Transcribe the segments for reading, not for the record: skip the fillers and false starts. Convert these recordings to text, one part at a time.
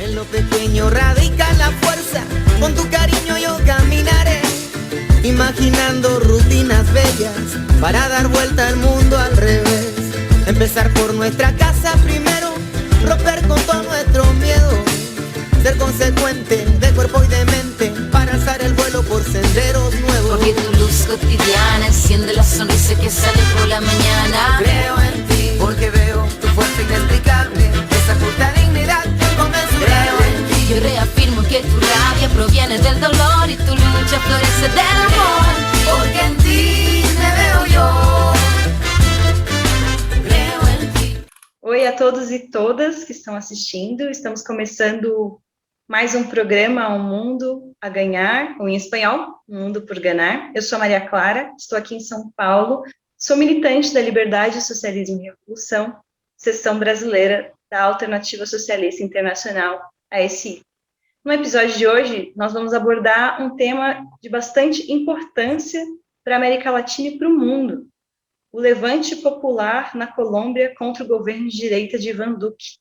En lo pequeño radica la fuerza, con tu cariño yo caminaré, imaginando rutinas bellas para dar vuelta al mundo al revés. Empezar por nuestra casa primero, romper con todo nuestro miedo, ser consecuente de cuerpo y de mente para alzar el vuelo por senderos nuevos. Porque tu luz cotidiana enciende la sonrisa que sale por la mañana. Creo en ti porque veo tu fuerza inexplicable, esa justa dignidad inconmensurable. Creo en ti. Yo reafirmo que tu rabia proviene del dolor y tu lucha florece del amor. Porque en ti me veo yo. Creo en ti. Oi a todos e todas que estão assistindo. Estamos começando mais um programa, Um Mundo a Ganhar, ou em espanhol, Um Mundo por Ganhar. Eu sou a Maria Clara, estou aqui em São Paulo, sou militante da Liberdade, Socialismo e Revolução, seção brasileira da Alternativa Socialista Internacional, ASI. No episódio de hoje, nós vamos abordar um tema de bastante importância para a América Latina e para o mundo: o levante popular na Colômbia contra o governo de direita de Iván Duque.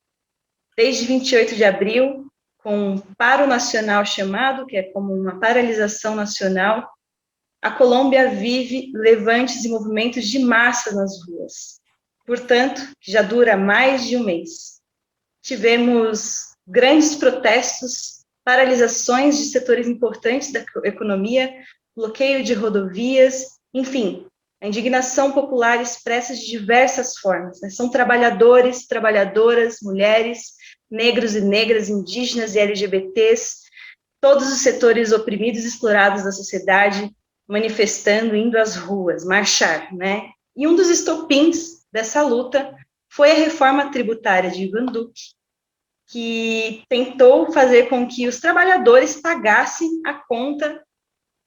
Desde 28 de abril, com um paro nacional chamado, que é como uma paralisação nacional, a Colômbia vive levantes e movimentos de massa nas ruas. Portanto, já dura mais de um mês. Tivemos grandes protestos, paralisações de setores importantes da economia, bloqueio de rodovias, enfim, a indignação popular expressa de diversas formas, né? São trabalhadores, trabalhadoras, mulheres, negros e negras, indígenas e LGBTs, todos os setores oprimidos e explorados da sociedade, manifestando, indo às ruas, marchar, né? E um dos estopins dessa luta foi a reforma tributária de Iván Duque, que tentou fazer com que os trabalhadores pagassem a conta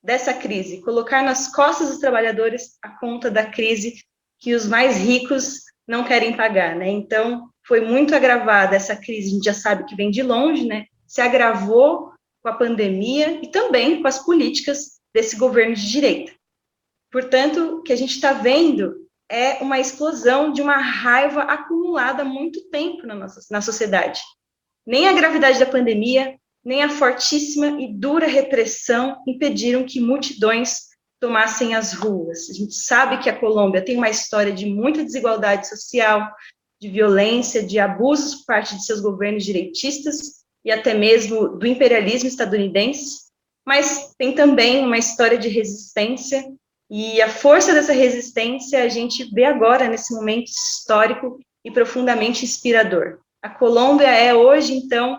dessa crise, colocar nas costas dos trabalhadores a conta da crise que os mais ricos não querem pagar, né? Então, foi muito agravada essa crise, a gente já sabe que vem de longe, né? Se agravou com a pandemia e também com as políticas desse governo de direita. Portanto, o que a gente está vendo é uma explosão de uma raiva acumulada há muito tempo na sociedade. Nem a gravidade da pandemia, nem a fortíssima e dura repressão impediram que multidões tomassem as ruas. A gente sabe que a Colômbia tem uma história de muita desigualdade social, de violência, de abusos por parte de seus governos direitistas e até mesmo do imperialismo estadunidense, mas tem também uma história de resistência, e a força dessa resistência a gente vê agora, nesse momento histórico e profundamente inspirador. A Colômbia é hoje, então,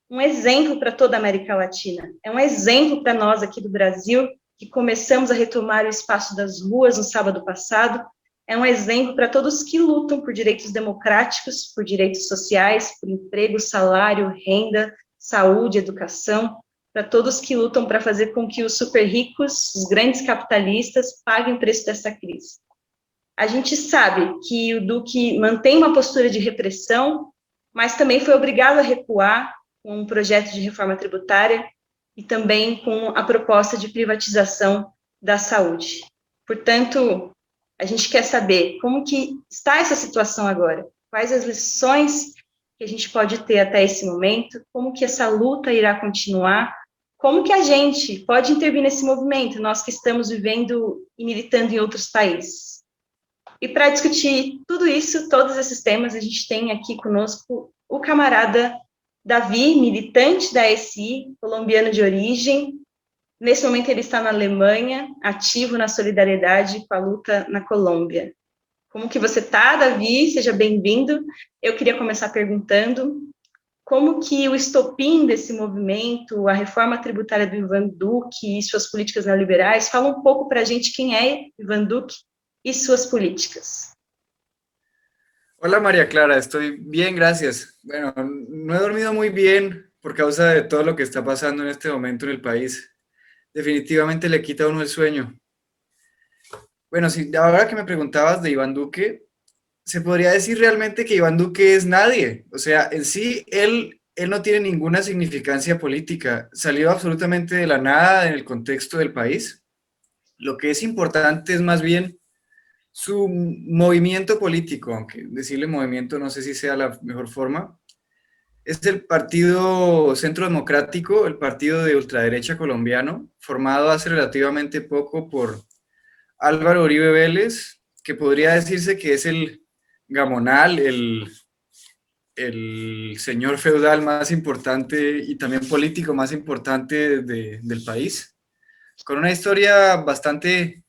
um exemplo para toda a América Latina, é um exemplo para nós aqui do Brasil, que começamos a retomar o espaço das ruas no sábado passado, é um exemplo para todos que lutam por direitos democráticos, por direitos sociais, por emprego, salário, renda, saúde, educação, para todos que lutam para fazer com que os super ricos, os grandes capitalistas, paguem o preço dessa crise. A gente sabe que o Duque mantém uma postura de repressão, mas também foi obrigado a recuar com um projeto de reforma tributária e também com a proposta de privatização da saúde. Portanto, a gente quer saber como que está essa situação agora, quais as lições que a gente pode ter até esse momento, como que essa luta irá continuar, como que a gente pode intervir nesse movimento, nós que estamos vivendo e militando em outros países. E para discutir tudo isso, todos esses temas, a gente tem aqui conosco o camarada Davi, militante da ASI, colombiano de origem. Nesse momento ele está na Alemanha, ativo na solidariedade com a luta na Colômbia. Como que você está, Davi? Seja bem-vindo. Eu queria começar perguntando como que o estopim desse movimento, a reforma tributária do Iván Duque e suas políticas neoliberais, fala um pouco para a gente quem é Iván Duque y sus políticas. Hola María Clara, estoy bien, gracias. Bueno, no he dormido muy bien por causa de todo lo que está pasando en este momento en el país. Definitivamente le quita a uno el sueño. Bueno, sí, ahora que me preguntabas de Iván Duque, se podría decir realmente que Iván Duque es nadie. O sea, en sí, él no tiene ninguna significancia política. Salió absolutamente de la nada en el contexto del país. Lo que es importante es más bien su movimiento político, aunque decirle movimiento no sé si sea la mejor forma, Es el Partido Centro Democrático, el partido de ultraderecha colombiano, formado hace relativamente poco por Álvaro Uribe Vélez, que podría decirse que es el gamonal, el señor feudal más importante y también político más importante del país, con una historia bastante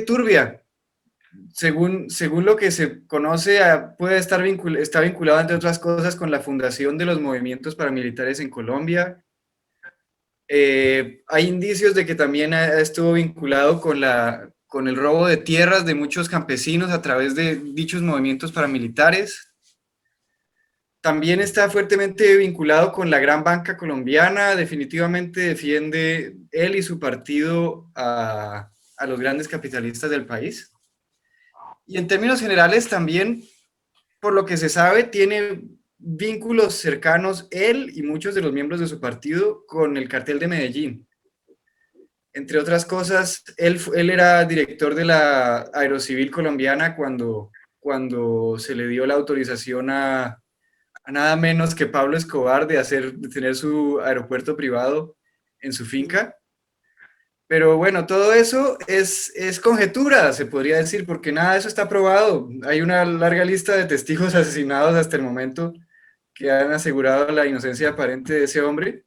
turbia. Según lo que se conoce, puede estar está vinculado, entre otras cosas, con la fundación de los movimientos paramilitares en Colombia. Hay indicios de que también estuvo vinculado con el robo de tierras de muchos campesinos a través de dichos movimientos paramilitares. También está fuertemente vinculado con la gran banca colombiana. Definitivamente defiende él y su partido a los grandes capitalistas del país. Y en términos generales también, por lo que se sabe, tiene vínculos cercanos él y muchos de los miembros de su partido con el cartel de Medellín. Entre otras cosas, él era director de la Aerocivil colombiana cuando se le dio la autorización a nada menos que Pablo Escobar de tener su aeropuerto privado en su finca. Pero bueno, todo eso es conjetura, se podría decir, porque nada de eso está probado. Hay una larga lista de testigos asesinados hasta el momento que han asegurado la inocencia aparente de ese hombre.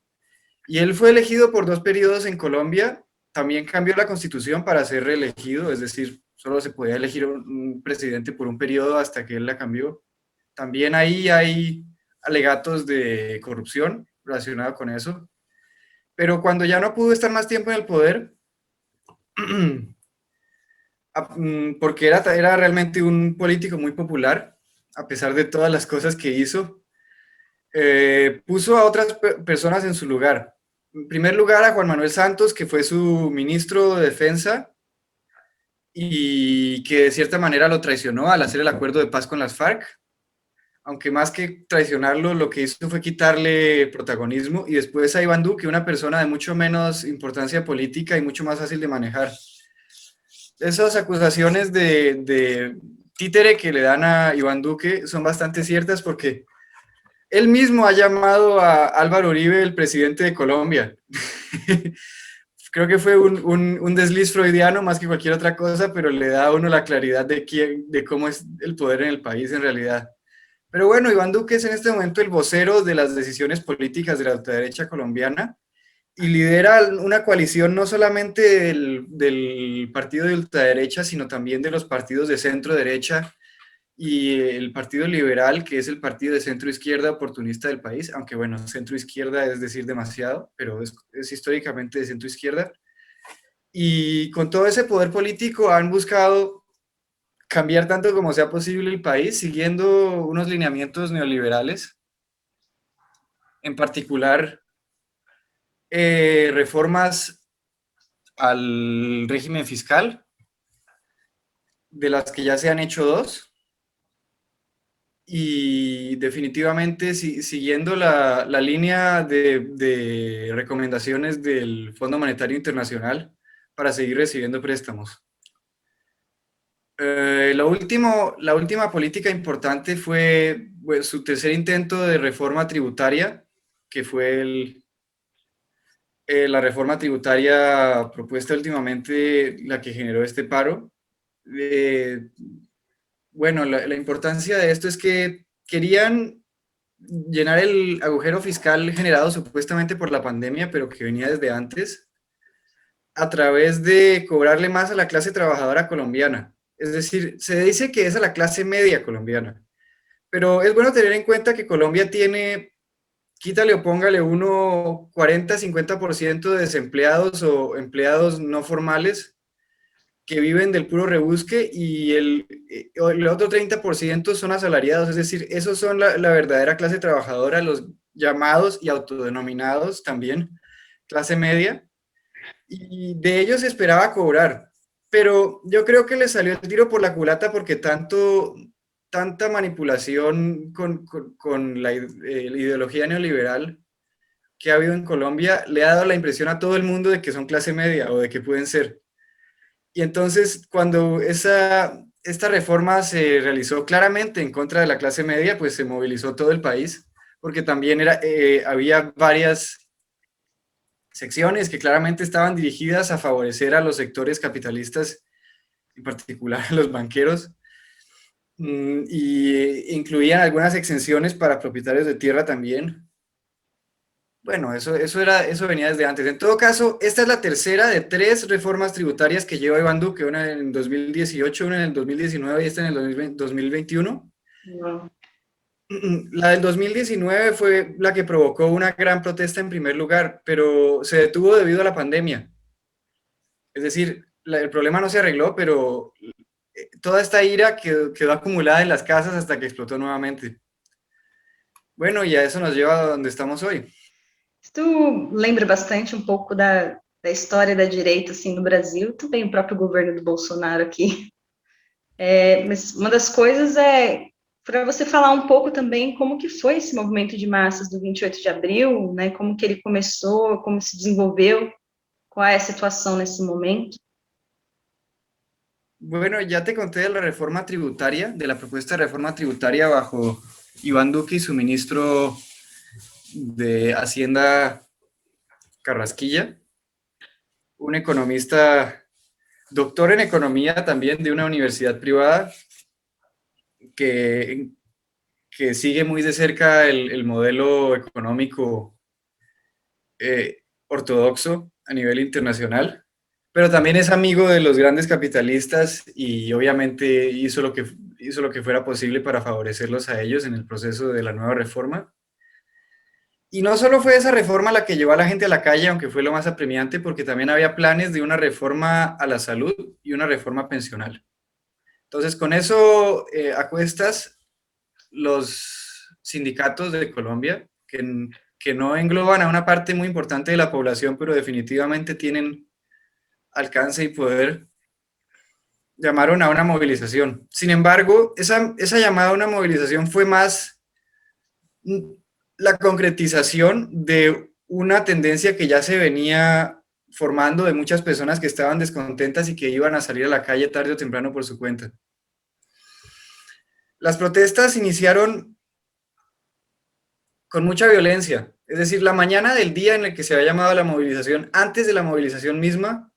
Y él fue elegido por 2 periodos en Colombia. También cambió la constitución para ser reelegido, es decir, solo se podía elegir un presidente por un periodo hasta que él la cambió. También ahí hay alegatos de corrupción relacionados con eso. Pero cuando ya no pudo estar más tiempo en el poder, porque era realmente un político muy popular, a pesar de todas las cosas que hizo, puso a otras personas en su lugar. En primer lugar, a Juan Manuel Santos, que fue su ministro de Defensa y que de cierta manera lo traicionó al hacer el acuerdo de paz con las FARC. Aunque más que traicionarlo, lo que hizo fue quitarle protagonismo, y después a Iván Duque, una persona de mucho menos importancia política y mucho más fácil de manejar. Esas acusaciones de títere que le dan a Iván Duque son bastante ciertas, porque él mismo ha llamado a Álvaro Uribe el presidente de Colombia. Creo que fue un desliz freudiano más que cualquier otra cosa, pero le da a uno la claridad de cómo es el poder en el país en realidad. Pero bueno, Iván Duque es en este momento el vocero de las decisiones políticas de la ultraderecha colombiana y lidera una coalición no solamente del partido de ultraderecha, sino también de los partidos de centro derecha y el Partido Liberal, que es el partido de centro izquierda oportunista del país, aunque bueno, centro izquierda es decir demasiado, pero es históricamente de centro izquierda. Y con todo ese poder político han buscado cambiar tanto como sea posible el país, siguiendo unos lineamientos neoliberales, en particular reformas al régimen fiscal, de las que ya se han hecho 2, y definitivamente siguiendo la línea de recomendaciones del Fondo Monetario Internacional para seguir recibiendo préstamos. La última política importante fue su tercer intento de reforma tributaria, que fue la reforma tributaria propuesta últimamente, la que generó este paro. Bueno, la importancia de esto es que querían llenar el agujero fiscal generado supuestamente por la pandemia, pero que venía desde antes, a través de cobrarle más a la clase trabajadora colombiana. Es decir, se dice que es a la clase media colombiana, pero es bueno tener en cuenta que Colombia tiene, quítale o póngale uno, 40-50% de desempleados o empleados no formales que viven del puro rebusque, y el otro 30% son asalariados, es decir, esos son la verdadera clase trabajadora, los llamados y autodenominados también clase media, y de ellos se esperaba cobrar. Pero yo creo que le salió el tiro por la culata, porque tanta manipulación con la ideología neoliberal que ha habido en Colombia le ha dado la impresión a todo el mundo de que son clase media o de que pueden ser. Y entonces cuando esta reforma se realizó claramente en contra de la clase media, pues se movilizó todo el país, porque también había varias secciones que claramente estaban dirigidas a favorecer a los sectores capitalistas, en particular a los banqueros, y incluían algunas exenciones para propietarios de tierra también. Bueno, eso venía desde antes. En todo caso, esta es la tercera de 3 reformas tributarias que lleva Iván Duque, una en el 2018, una en el 2019 y esta en el 2021. Wow. La del 2019 fue la que provocó una gran protesta en primer lugar, pero se detuvo debido a la pandemia. Es decir, el problema no se arregló, pero toda esta ira quedó acumulada en las casas hasta que explotó nuevamente. Bueno, y a eso nos lleva a donde estamos hoy. Isso lembra bastante um pouco da história da direita, assim, no Brasil, também o próprio governo do Bolsonaro aqui. Mas uma das coisas é para você falar um pouco também como que foi esse movimento de massas do 28 de abril, né, como que ele começou, como se desenvolveu, qual é a situação nesse momento. Bueno, ya te conté de la reforma tributaria, de la propuesta de reforma tributaria bajo Iván Duque y su ministro de Hacienda Carrasquilla, un economista, doctor en economía también de una universidad privada, que sigue muy de cerca el modelo económico ortodoxo a nivel internacional, pero también es amigo de los grandes capitalistas y obviamente hizo lo que fuera posible para favorecerlos a ellos en el proceso de la nueva reforma. Y no solo fue esa reforma la que llevó a la gente a la calle, aunque fue lo más apremiante, porque también había planes de una reforma a la salud y una reforma pensional. Entonces, con eso a cuestas, los sindicatos de Colombia, que no engloban a una parte muy importante de la población, pero definitivamente tienen alcance y poder, llamaron a una movilización. Sin embargo, esa llamada a una movilización fue más la concretización de una tendencia que ya se venía formando de muchas personas que estaban descontentas y que iban a salir a la calle tarde o temprano por su cuenta. Las protestas iniciaron con mucha violencia, es decir, la mañana del día en el que se había llamado a la movilización, antes de la movilización misma,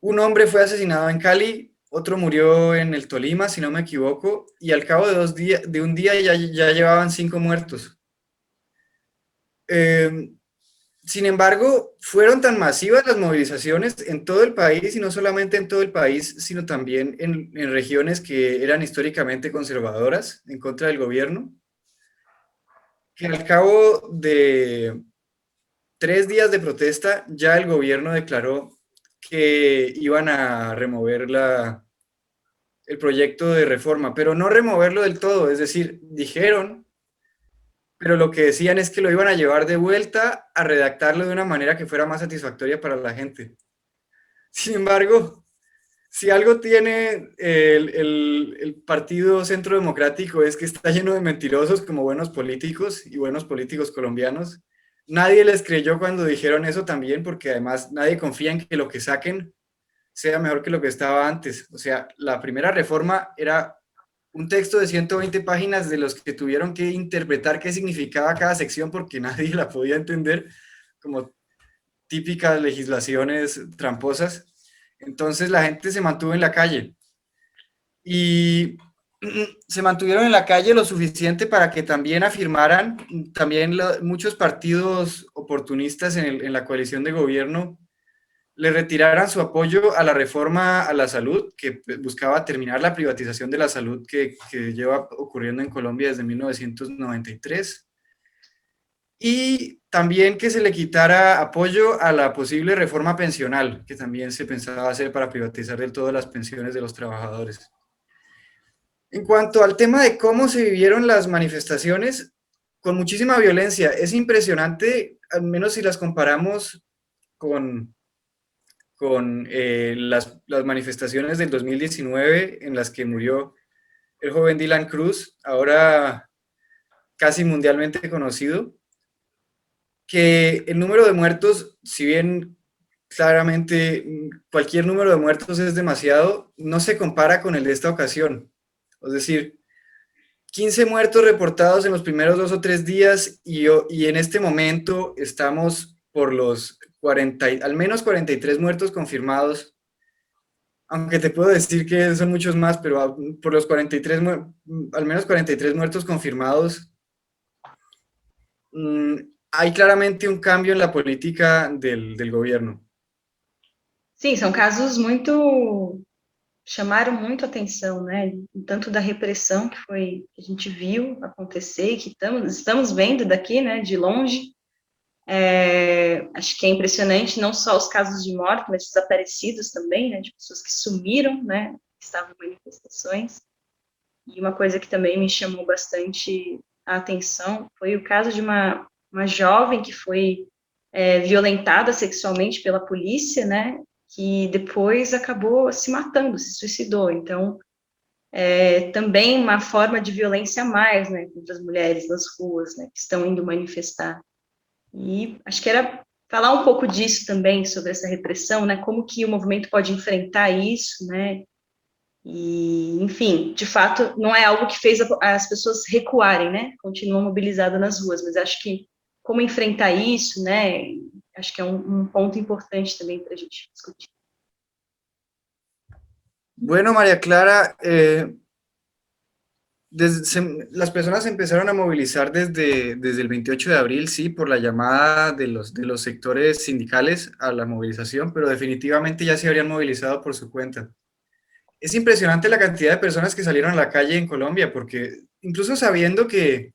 un hombre fue asesinado en Cali, otro murió en el Tolima, si no me equivoco, y al cabo de un día ya llevaban 5 muertos. Sin embargo, fueron tan masivas las movilizaciones en todo el país, y no solamente en todo el país, sino también en regiones que eran históricamente conservadoras en contra del gobierno, que al cabo de 3 días de protesta ya el gobierno declaró que iban a remover el proyecto de reforma, pero no removerlo del todo, es decir, dijeron, pero lo que decían es que lo iban a llevar de vuelta a redactarlo de una manera que fuera más satisfactoria para la gente. Sin embargo, si algo tiene el Partido Centro Democrático es que está lleno de mentirosos como buenos políticos y buenos políticos colombianos. Nadie les creyó cuando dijeron eso también, porque además nadie confía en que lo que saquen sea mejor que lo que estaba antes. O sea, la primera reforma era un texto de 120 páginas de los que tuvieron que interpretar qué significaba cada sección porque nadie la podía entender, como típicas legislaciones tramposas. Entonces la gente se mantuvo en la calle y se mantuvieron en la calle lo suficiente para que también afirmaran, también muchos partidos oportunistas en la coalición de gobierno le retiraran su apoyo a la reforma a la salud, que buscaba terminar la privatización de la salud que lleva ocurriendo en Colombia desde 1993, y también que se le quitara apoyo a la posible reforma pensional, que también se pensaba hacer para privatizar del todo las pensiones de los trabajadores. En cuanto al tema de cómo se vivieron las manifestaciones, con muchísima violencia. Es impresionante, al menos si las comparamos con las manifestaciones del 2019 en las que murió el joven Dylan Cruz, ahora casi mundialmente conocido, que el número de muertos, si bien claramente cualquier número de muertos es demasiado, no se compara con el de esta ocasión. Es decir, 15 muertos reportados en los primeros 2 o 3 días y en este momento estamos por los 40, al menos 43 muertos confirmados, aunque te puedo decir que son muchos más, pero por los 43, al menos 43 muertos confirmados, hay claramente un cambio en la política del gobierno. Sim, são casos muito chamaram muito atenção, né? Tanto da repressão que a gente viu acontecer, que estamos vendo daqui, né, de longe. Acho que é impressionante não só os casos de morte, mas desaparecidos também, né, de pessoas que sumiram, né, que estavam em manifestações. E uma coisa que também me chamou bastante a atenção foi o caso de uma jovem que foi violentada sexualmente pela polícia, né, que depois acabou se matando, se suicidou. Então, também uma forma de violência a mais, né, contra as mulheres nas ruas, né, que estão indo manifestar. E acho que era falar um pouco disso também, sobre essa repressão, né, como que o movimento pode enfrentar isso, né, e, enfim, de fato, não é algo que fez as pessoas recuarem, né, continuam mobilizadas nas ruas, mas acho que como enfrentar isso, né, acho que é um ponto importante também para a gente discutir. Bueno, María Clara, las personas empezaron a movilizar desde el 28 de abril, sí, por la llamada de los sectores sindicales a la movilización, pero definitivamente ya se habrían movilizado por su cuenta. Es impresionante la cantidad de personas que salieron a la calle en Colombia, porque incluso sabiendo que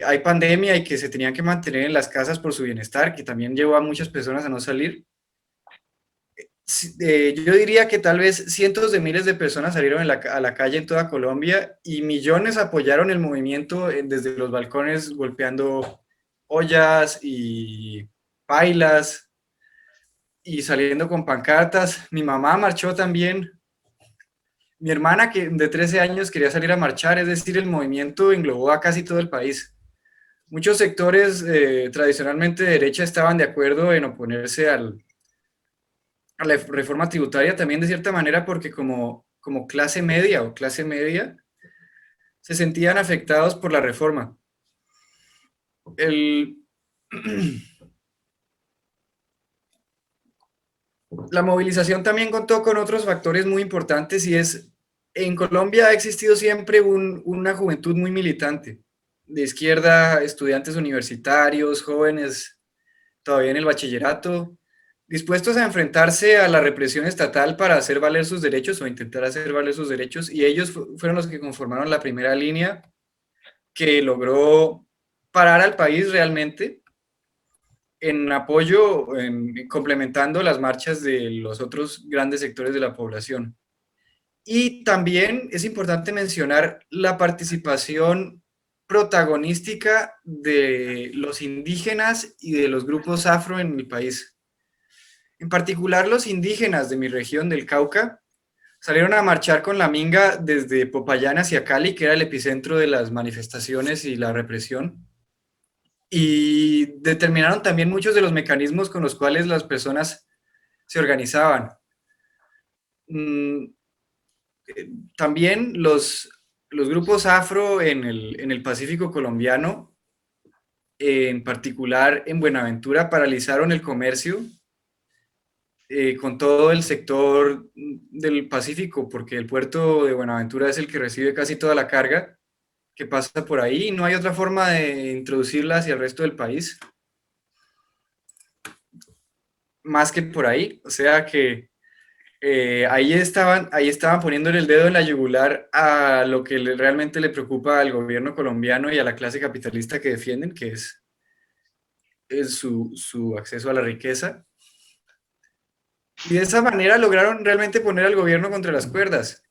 hay pandemia y que se tenían que mantener en las casas por su bienestar, que también llevó a muchas personas a no salir, yo diría que tal vez cientos de miles de personas salieron a la calle en toda Colombia y millones apoyaron el movimiento desde los balcones golpeando ollas y pailas y saliendo con pancartas. Mi mamá marchó también. Mi hermana, que de 13 años, quería salir a marchar, es decir, el movimiento englobó a casi todo el país. Muchos sectores tradicionalmente de derecha estaban de acuerdo en oponerse a la reforma tributaria también de cierta manera porque como clase media o clase media se sentían afectados por la reforma. La movilización también contó con otros factores muy importantes y en Colombia ha existido siempre una juventud muy militante, de izquierda, estudiantes universitarios, jóvenes todavía en el bachillerato, dispuestos a enfrentarse a la represión estatal para hacer valer sus derechos o intentar hacer valer sus derechos, y ellos fueron los que conformaron la primera línea que logró parar al país realmente en apoyo, complementando las marchas de los otros grandes sectores de la población. Y también es importante mencionar la participación protagonística de los indígenas y de los grupos afro en mi país. En particular, los indígenas de mi región del Cauca salieron a marchar con la minga desde Popayán hacia Cali, que era el epicentro de las manifestaciones y la represión, y determinaron también muchos de los mecanismos con los cuales las personas se organizaban. También los grupos afro en el Pacífico colombiano, en particular en Buenaventura, paralizaron el comercio con todo el sector del Pacífico, porque el puerto de Buenaventura es el que recibe casi toda la carga que pasa por ahí, y no hay otra forma de introducirla hacia el resto del país más que por ahí. O sea que ahí estaban poniéndole el dedo en la yugular a lo que realmente le preocupa al gobierno colombiano y a la clase capitalista que defienden, que es su acceso a la riqueza. Y de esa manera lograron realmente poner al gobierno contra las cuerdas.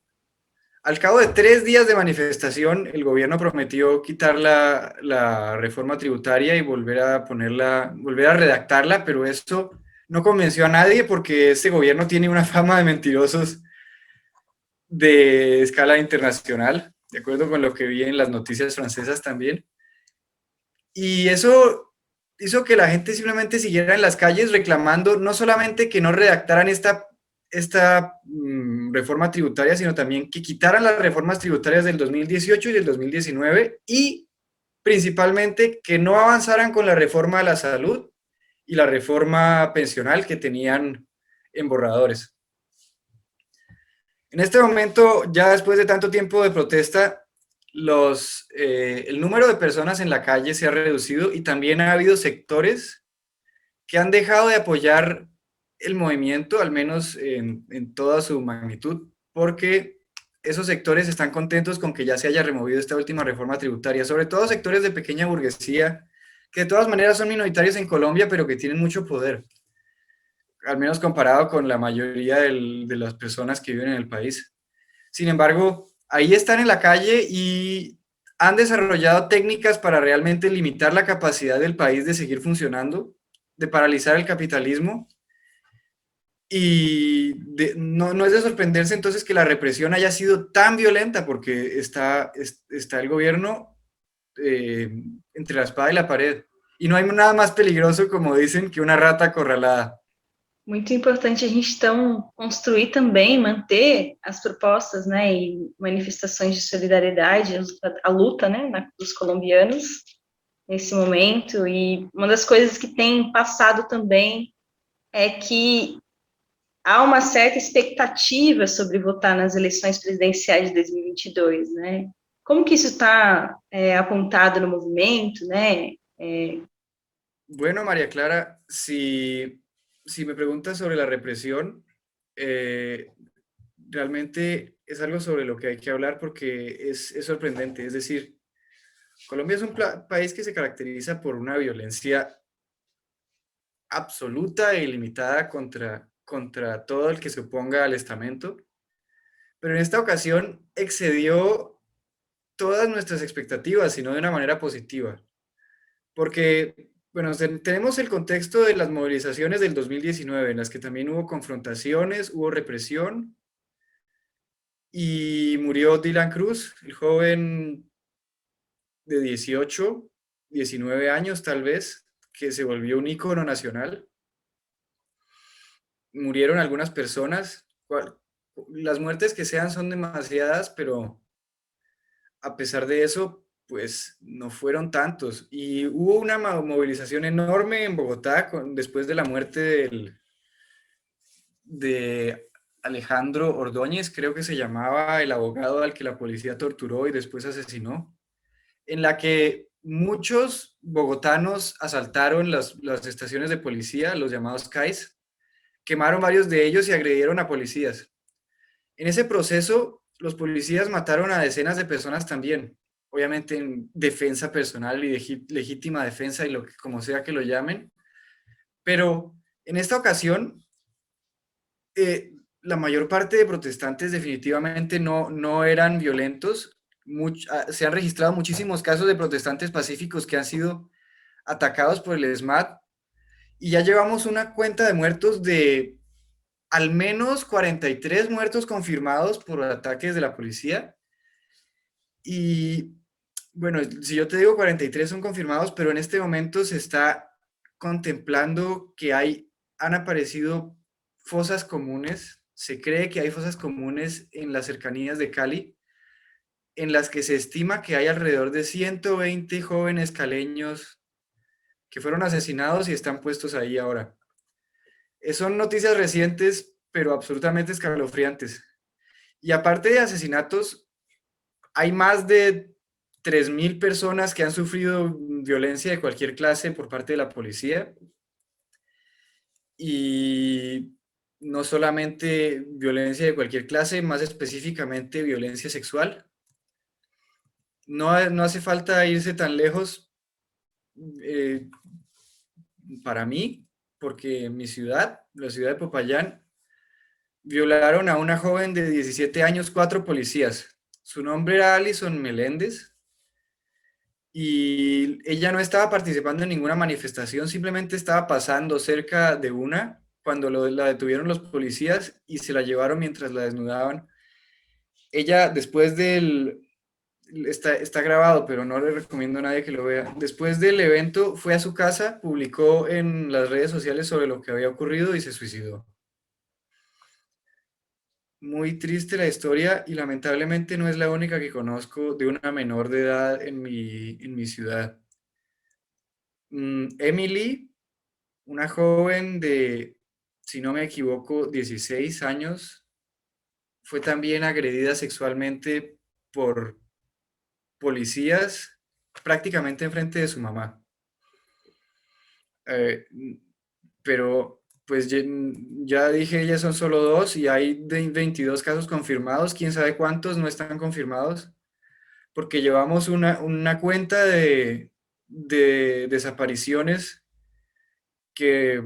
Al cabo de 3 días de manifestación, el gobierno prometió quitar la reforma tributaria y volver a redactarla, pero esto no convenció a nadie porque este gobierno tiene una fama de mentirosos de escala internacional, de acuerdo con lo que vi en las noticias francesas también. Y eso hizo que la gente simplemente siguiera en las calles reclamando no solamente que no redactaran esta reforma tributaria, sino también que quitaran las reformas tributarias del 2018 y del 2019 y principalmente que no avanzaran con la reforma de la salud y la reforma pensional que tenían en borradores. En este momento, ya después de tanto tiempo de protesta, el número de personas en la calle se ha reducido y también ha habido sectores que han dejado de apoyar el movimiento, al menos en toda su magnitud, porque esos sectores están contentos con que ya se haya removido esta última reforma tributaria, sobre todo sectores de pequeña burguesía, que de todas maneras son minoritarios en Colombia, pero que tienen mucho poder, al menos comparado con la mayoría de las personas que viven en el país. Sin embargo, ahí están en la calle y han desarrollado técnicas para realmente limitar la capacidad del país de seguir funcionando, de paralizar el capitalismo. Y no es de sorprenderse entonces que la represión haya sido tan violenta, porque está el gobierno entre la espada y la pared. Y no hay nada más peligroso, como dicen, que una rata acorralada. Muito importante a gente, então, construir também, manter as propostas, né, e manifestações de solidariedade, a luta, né, dos colombianos nesse momento. E uma das coisas que tem passado também é que há uma certa expectativa sobre votar nas eleições presidenciais de 2022, né? Como que isso está apontado no movimento, né? Bueno, María Clara, si me preguntas sobre la represión, realmente es algo sobre lo que hay que hablar porque es sorprendente. Es decir, Colombia es un país que se caracteriza por una violencia absoluta e ilimitada contra todo el que se oponga al estamento, pero en esta ocasión excedió todas nuestras expectativas, sino de una manera positiva, porque, bueno, tenemos el contexto de las movilizaciones del 2019, en las que también hubo confrontaciones, hubo represión, y murió Dylan Cruz, el joven de 18, 19 años tal vez, que se volvió un ícono nacional. Murieron algunas personas, las muertes que sean son demasiadas, pero a pesar de eso, pues no fueron tantos. Y hubo una movilización enorme en Bogotá después de la muerte de Alejandro Ordóñez, creo que se llamaba, el abogado al que la policía torturó y después asesinó, en la que muchos bogotanos asaltaron las estaciones de policía, los llamados CAIs, quemaron varios de ellos y agredieron a policías. En ese proceso, los policías mataron a decenas de personas también, obviamente en defensa personal y legítima defensa, y como sea que lo llamen. Pero en esta ocasión, la mayor parte de protestantes definitivamente no eran violentos. Se han registrado muchísimos casos de protestantes pacíficos que han sido atacados por el ESMAD, y ya llevamos una cuenta de muertos de al menos 43 muertos confirmados por ataques de la policía. Y bueno, si yo te digo 43 son confirmados, pero en este momento se está contemplando que han aparecido fosas comunes. Se cree que hay fosas comunes en las cercanías de Cali, en las que se estima que hay alrededor de 120 jóvenes caleños que fueron asesinados y están puestos ahí ahora. Son noticias recientes, pero absolutamente escalofriantes. Y aparte de asesinatos, hay más de 3.000 personas que han sufrido violencia de cualquier clase por parte de la policía. Y no solamente violencia de cualquier clase, más específicamente violencia sexual. No hace falta irse tan lejos para mí, porque en mi ciudad, la ciudad de Popayán, violaron a una joven de 17 años 4 policías. Su nombre era Alison Meléndez y ella no estaba participando en ninguna manifestación, simplemente estaba pasando cerca de una cuando la detuvieron los policías y se la llevaron mientras la desnudaban. Ella, después está grabado, pero no le recomiendo a nadie que lo vea. Después del evento fue a su casa, publicó en las redes sociales sobre lo que había ocurrido y se suicidó. Muy triste la historia y lamentablemente no es la única que conozco de una menor de edad en mi ciudad. Emily, una joven de, si no me equivoco, 16 años, fue también agredida sexualmente por policías prácticamente enfrente de su mamá. Eh, pero pues ya dije, ya son solo 2 y hay 22 casos confirmados, quién sabe cuántos no están confirmados, porque llevamos una cuenta de desapariciones que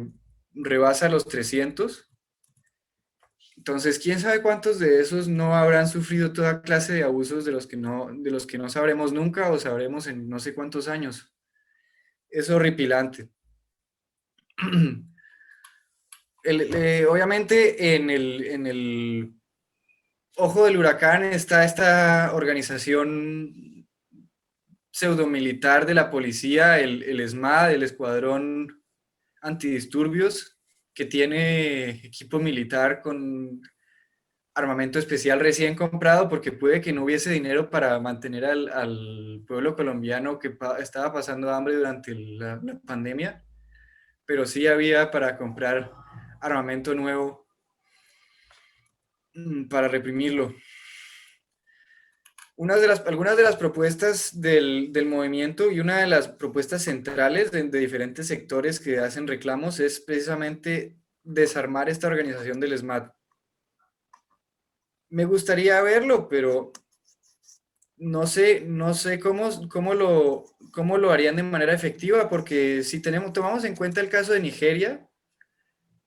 rebasa los 300. Entonces, quién sabe cuántos de esos no habrán sufrido toda clase de abusos de los que no sabremos nunca o sabremos en no sé cuántos años. Es horripilante. Obviamente en el ojo del huracán está esta organización pseudomilitar de la policía, el ESMAD, el Escuadrón Antidisturbios, que tiene equipo militar con armamento especial recién comprado porque puede que no hubiese dinero para mantener al pueblo colombiano que estaba pasando hambre durante la pandemia, pero sí había para comprar armamento nuevo para reprimirlo. Algunas de las propuestas del movimiento y una de las propuestas centrales de diferentes sectores que hacen reclamos es precisamente desarmar esta organización del ESMAD. Me gustaría verlo, pero no sé cómo lo harían de manera efectiva, porque si tomamos en cuenta el caso de Nigeria,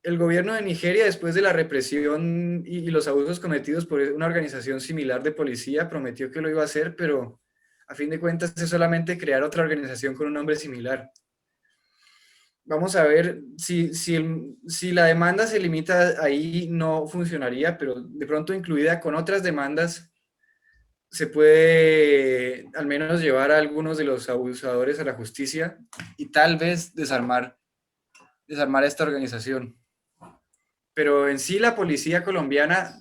el gobierno de Nigeria, después de la represión y los abusos cometidos por una organización similar de policía, prometió que lo iba a hacer, pero a fin de cuentas es solamente crear otra organización con un nombre similar. Vamos a ver si la demanda se limita ahí, no funcionaría, pero de pronto incluida con otras demandas se puede al menos llevar a algunos de los abusadores a la justicia y tal vez desarmar esta organización. Pero en sí la policía colombiana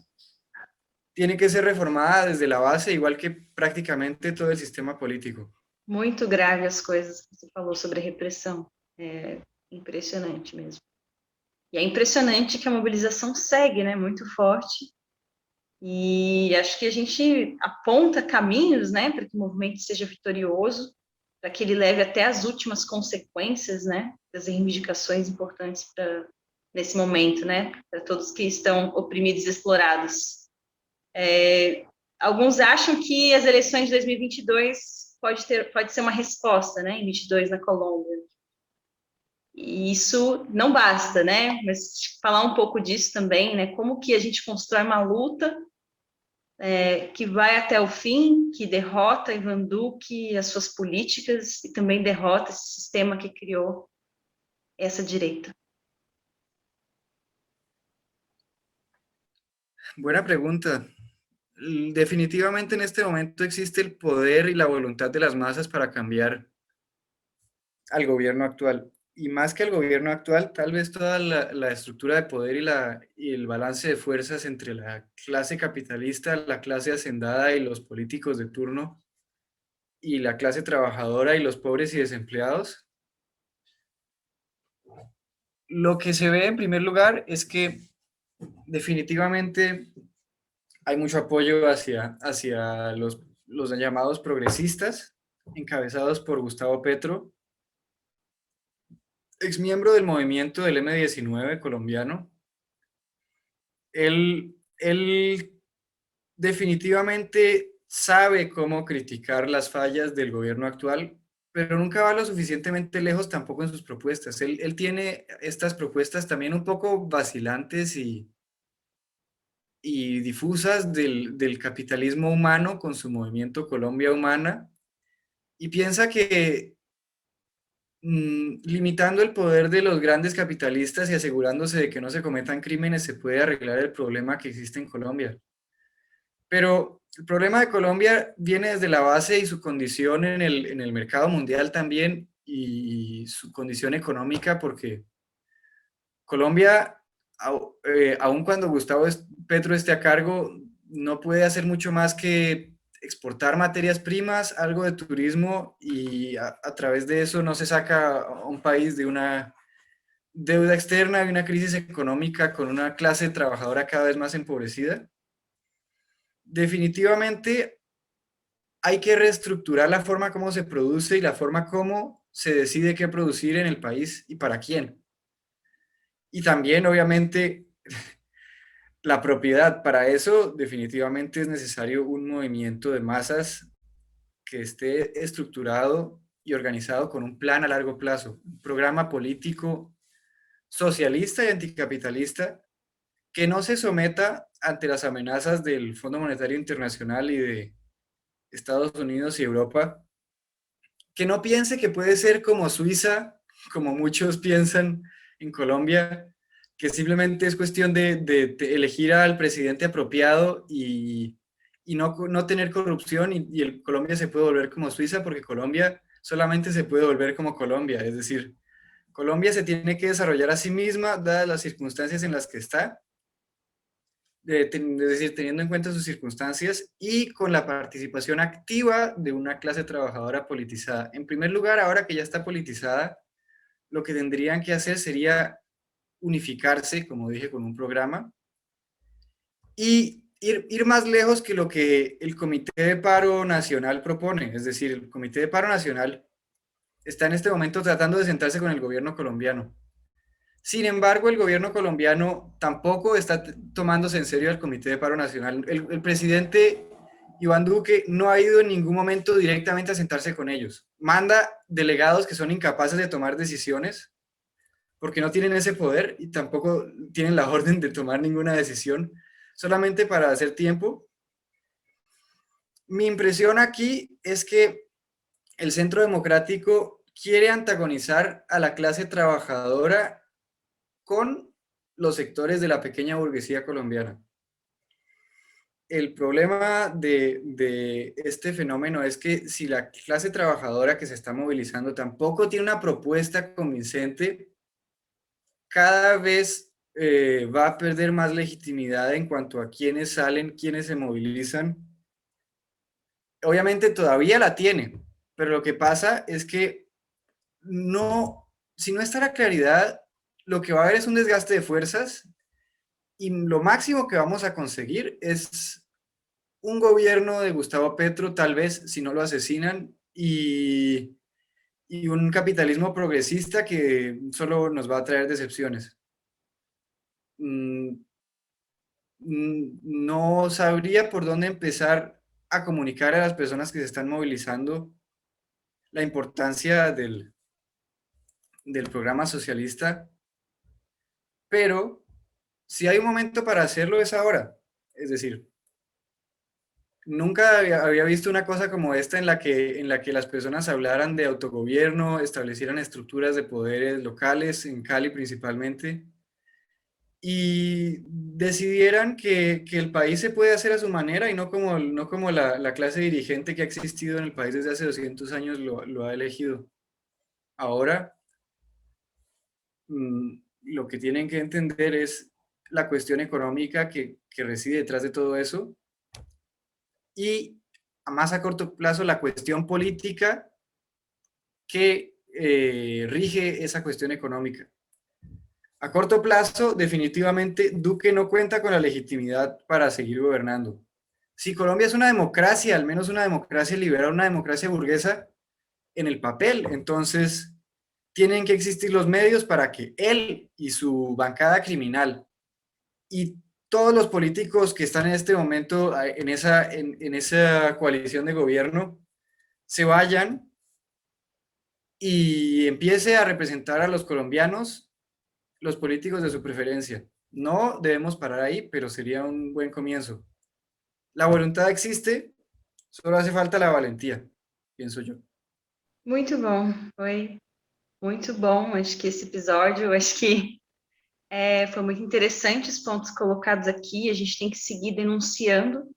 tiene que ser reformada desde la base, igual que prácticamente todo el sistema político. Muito grave as coisas que você falou sobre a repressão. É impressionante mesmo. E é impressionante que a mobilização segue, né, muito forte. E acho que a gente aponta caminhos, né, para que o movimento seja vitorioso, para que ele leve até as últimas consequências, né, das reivindicações importantes nesse momento, né, para todos que estão oprimidos e explorados. Alguns acham que as eleições de 2022 pode ser uma resposta, né, em 22 na Colômbia. E isso não basta, né, mas falar um pouco disso também, né, como que a gente constrói uma luta que vai até o fim, que derrota Ivan Duque e as suas políticas e também derrota esse sistema que criou essa direita. Buena pregunta. Definitivamente en este momento existe el poder y la voluntad de las masas para cambiar al gobierno actual. Y más que al gobierno actual, tal vez toda la estructura de poder y el balance de fuerzas entre la clase capitalista, la clase hacendada y los políticos de turno, y la clase trabajadora y los pobres y desempleados. Lo que se ve en primer lugar es que definitivamente hay mucho apoyo hacia los llamados progresistas, encabezados por Gustavo Petro, exmiembro del movimiento del M-19 colombiano. Él definitivamente sabe cómo criticar las fallas del gobierno actual, pero nunca va lo suficientemente lejos tampoco en sus propuestas. Él tiene estas propuestas también un poco vacilantes y difusas del capitalismo humano con su movimiento Colombia Humana, y piensa que limitando el poder de los grandes capitalistas y asegurándose de que no se cometan crímenes se puede arreglar el problema que existe en Colombia. Pero el problema de Colombia viene desde la base y su condición en el mercado mundial también y su condición económica, porque Colombia, aun cuando Gustavo Petro esté a cargo, no puede hacer mucho más que exportar materias primas, algo de turismo y a través de eso no se saca a un país de una deuda externa, de una crisis económica con una clase trabajadora cada vez más empobrecida. Definitivamente hay que reestructurar la forma como se produce y la forma como se decide qué producir en el país y para quién. Y también, obviamente, la propiedad. Para eso, definitivamente es necesario un movimiento de masas que esté estructurado y organizado con un plan a largo plazo, un programa político socialista y anticapitalista que no se someta ante las amenazas del Fondo Monetario Internacional y de Estados Unidos y Europa, que no piense que puede ser como Suiza, como muchos piensan en Colombia, que simplemente es cuestión de elegir al presidente apropiado y no tener corrupción y el Colombia se puede volver como Suiza porque Colombia solamente se puede volver como Colombia, es decir, Colombia se tiene que desarrollar a sí misma dadas las circunstancias en las que está, es decir, teniendo en cuenta sus circunstancias y con la participación activa de una clase trabajadora politizada. En primer lugar, ahora que ya está politizada, lo que tendrían que hacer sería unificarse, como dije, con un programa y ir más lejos que lo que el Comité de Paro Nacional propone. Es decir, el Comité de Paro Nacional está en este momento tratando de sentarse con el gobierno colombiano. Sin embargo, el gobierno colombiano tampoco está tomándose en serio al Comité de Paro Nacional. El presidente Iván Duque no ha ido en ningún momento directamente a sentarse con ellos. Manda delegados que son incapaces de tomar decisiones porque no tienen ese poder y tampoco tienen la orden de tomar ninguna decisión, solamente para hacer tiempo. Mi impresión aquí es que el Centro Democrático quiere antagonizar a la clase trabajadora con los sectores de la pequeña burguesía colombiana. El problema de este fenómeno es que si la clase trabajadora que se está movilizando tampoco tiene una propuesta convincente, cada vez va a perder más legitimidad en cuanto a quiénes salen, quiénes se movilizan. Obviamente todavía la tiene, pero lo que pasa es que si no está la claridad, lo que va a haber es un desgaste de fuerzas y lo máximo que vamos a conseguir es un gobierno de Gustavo Petro, tal vez, si no lo asesinan, y un capitalismo progresista que solo nos va a traer decepciones. No sabría por dónde empezar a comunicar a las personas que se están movilizando la importancia del programa socialista, pero si hay un momento para hacerlo es ahora. Es decir, nunca había visto una cosa como esta en la que las personas hablaran de autogobierno, establecieran estructuras de poderes locales, en Cali principalmente, y decidieran que el país se puede hacer a su manera y no como la clase dirigente que ha existido en el país desde hace 200 años lo ha elegido. Ahora, lo que tienen que entender es la cuestión económica que reside detrás de todo eso y más a corto plazo la cuestión política que rige esa cuestión económica. A corto plazo, definitivamente, Duque no cuenta con la legitimidad para seguir gobernando. Si Colombia es una democracia, al menos una democracia liberal, una democracia burguesa, en el papel, entonces tienen que existir los medios para que él y su bancada criminal y todos los políticos que están en este momento en esa coalición de gobierno se vayan y empiece a representar a los colombianos, los políticos de su preferencia. No debemos parar ahí, pero sería un buen comienzo. La voluntad existe, solo hace falta la valentía, pienso yo. Muito bom, foi muito bom. Acho que esse episódio, foi muito interessante os pontos colocados aqui. A gente tem que seguir denunciando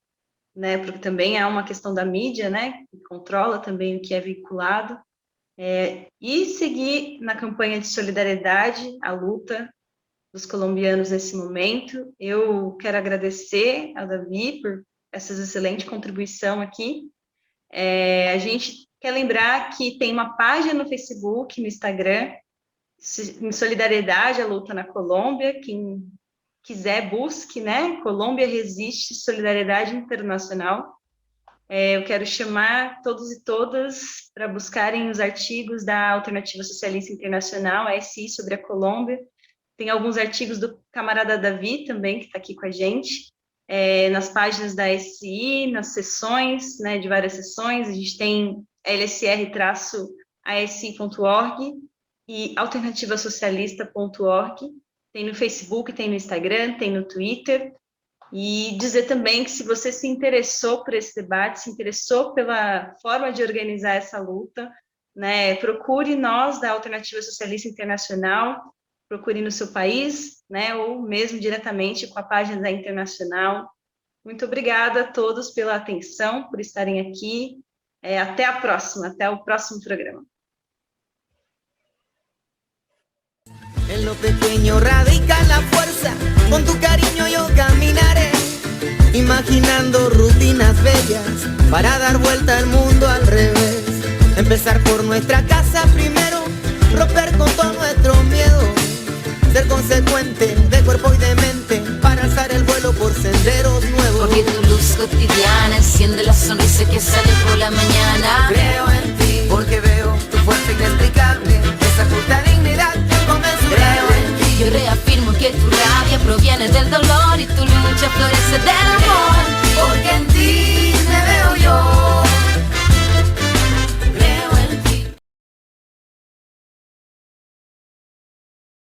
né, porque também há uma questão da mídia, né, que controla também o que é veiculado, e seguir na campanha de solidariedade, a luta dos colombianos nesse momento. Eu quero agradecer ao Davi por essa excelente contribuição aqui. A gente quer lembrar que tem uma página no Facebook, no Instagram, em solidariedade à luta na Colômbia. Quem quiser, busque, né? Colômbia Resiste, Solidariedade Internacional. Eu quero chamar todos e todas para buscarem os artigos da Alternativa Socialista Internacional, ASI, sobre a Colômbia. Tem alguns artigos do camarada Davi também, que está aqui com a gente, nas páginas da ASI, nas sessões, né, de várias sessões. A gente tem lsr-asi.org e alternativasocialista.org. Tem no Facebook, tem no Instagram, tem no Twitter. E dizer também que se você se interessou por esse debate, se interessou pela forma de organizar essa luta, né, procure nós da Alternativa Socialista Internacional, procure no seu país, né, ou mesmo diretamente com a página da Internacional. Muito obrigada a todos pela atenção, por estarem aqui. Até a próxima, até o próximo programa. En lo pequeño radica la fuerza, con tu cariño yo caminaré, imaginando rutinas bellas para dar vuelta al mundo al revés. Empezar por nuestra casa primero, romper con todo nuestro miedo, ser consecuente de cuerpo y de mente para alzar el vuelo por senderos nuevos. Porque tu luz cotidiana enciende la sonrisa que sale por la mañana. Creo en ti porque veo tu fuerza inexplicable, esa justa dignidad inconmensurable. Creo en ti. Yo reafirmo que tu rabia proviene del dolor y tu lucha florece del amor. Porque en ti